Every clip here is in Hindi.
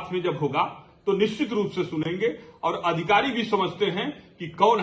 साथ में जब होगा तो निश्चित रूप से सुनेंगे। और अधिकारी भी समझते हैं कि कौन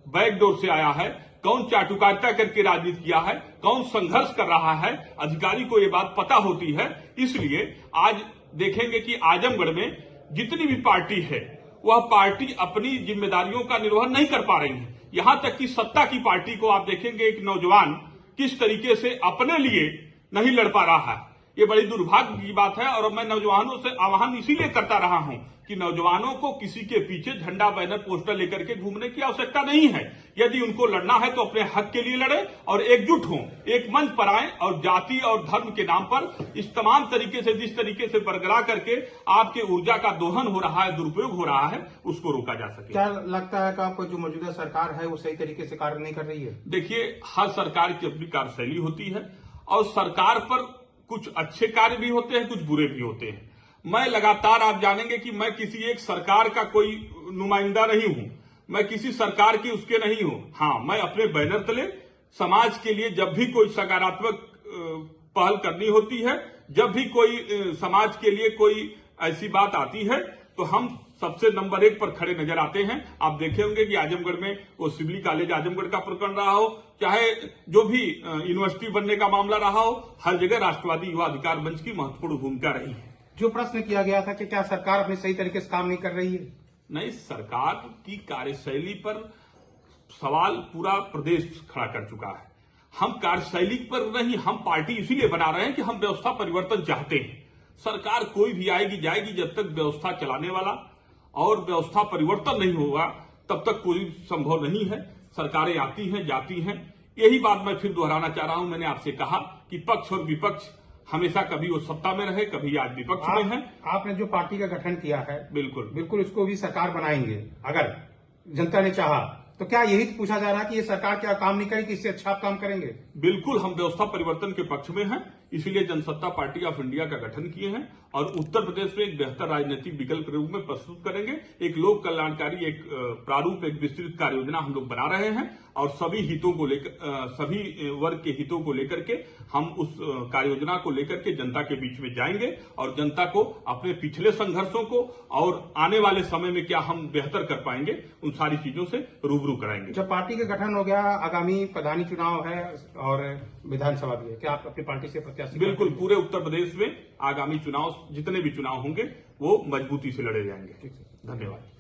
बैकडोर से आया है, कौन चाटुकारिता करके राजनीति किया है, कौन संघर्ष कर रहा है, अधिकारी को ये बात पता होती है। इसलिए आज देखेंगे कि आजमगढ़ में जितनी भी पार्टी है वह पार्टी अपनी जिम्मेदारियों का निर्वहन नहीं कर पा रही है। यहां तक कि सत्ता की पार्टी को आप देखेंगे एक नौजवान किस तरीके से अपने लिए नहीं लड़ पा रहा है। ये बड़ी दुर्भाग्य की बात है। और मैं नौजवानों से आह्वान इसीलिए करता रहा हूं कि नौजवानों को किसी के पीछे झंडा बैनर पोस्टर लेकर के घूमने की आवश्यकता नहीं है। यदि उनको लड़ना है तो अपने हक के लिए लड़े और एकजुट हों, एक मंच पर आए और जाति और धर्म के नाम पर इस तमाम तरीके से जिस तरीके से बरकरार करके आपके ऊर्जा का दोहन हो रहा है, दुरुपयोग हो रहा है, उसको रोका जा सके। क्या लगता है कि आपको जो मौजूदा सरकार है वो सही तरीके से कार्य नहीं कर रही है? देखिए, हर सरकार की अपनी कार्यशैली होती है और सरकार पर कुछ अच्छे कार्य भी होते हैं, कुछ बुरे भी होते हैं। मैं लगातार आप जानेंगे कि मैं किसी एक सरकार का कोई नुमाइंदा नहीं हूं, मैं किसी सरकार की उसके नहीं हूं। हाँ, मैं अपने बैनर तले समाज के लिए जब भी कोई सकारात्मक पहल करनी होती है, जब भी कोई समाज के लिए कोई ऐसी बात आती है तो हम सबसे नंबर 1 पर खड़े नजर आते हैं। आप देखे होंगे कि आजमगढ़ में वो सिविल कॉलेज आजमगढ़ का प्रकरण रहा हो, चाहे जो भी यूनिवर्सिटी बनने का मामला रहा हो, हर जगह राष्ट्रवादी युवा अधिकार मंच की महत्वपूर्ण भूमिका रही है। जो प्रश्न किया गया था कि क्या सरकार अपने सही तरीके से काम नहीं कर रही है? नहीं, सरकार की कार्यशैली पर सवाल पूरा प्रदेश खड़ा कर चुका है। हम कार्यशैली पर नहीं, हम पार्टी इसीलिए बना रहे हैं कि हम व्यवस्था परिवर्तन चाहते हैं। सरकार कोई भी आएगी जाएगी, जब तक व्यवस्था चलाने वाला और व्यवस्था परिवर्तन नहीं होगा तब तक कोई संभव नहीं है। सरकारें आती हैं जाती हैं। यही बात मैं फिर दोहराना चाह रहा हूं। मैंने आपसे कहा कि पक्ष और विपक्ष हमेशा कभी वो सत्ता में रहे, कभी आज विपक्ष में है। आपने जो पार्टी का गठन किया है, बिल्कुल इसको भी सरकार बनाएंगे अगर जनता ने चाहा तो। क्या यही पूछा जा रहा है कि ये सरकार क्या काम नहीं करेगी, इससे अच्छा आप काम करेंगे? बिल्कुल, हम व्यवस्था परिवर्तन के पक्ष में हैं, इसीलिए जनसत्ता पार्टी ऑफ इंडिया का गठन किए हैं और उत्तर प्रदेश में एक बेहतर राजनीतिक विकल्प के रूप में प्रस्तुत करेंगे। एक लोक कल्याणकारी एक प्रारूप, एक विस्तृत कार्य योजना हम लोग बना रहे हैं और सभी हितों को लेकर, सभी वर्ग के हितों को लेकर के हम उस कार्य योजना को लेकर के जनता के बीच में जाएंगे और जनता को अपने पिछले संघर्षों को और आने वाले समय में क्या हम बेहतर कर पाएंगे उन सारी चीजों से रूबरू कराएंगे। जब पार्टी का गठन हो गया, आगामी प्रधानी चुनाव है और विधानसभा भी है, क्या आप अपनी पार्टी से प्रत्याशी? बिल्कुल, पूरे उत्तर प्रदेश में आगामी चुनाव, जितने भी चुनाव होंगे वो मजबूती से लड़े जाएंगे। ठीक है, धन्यवाद।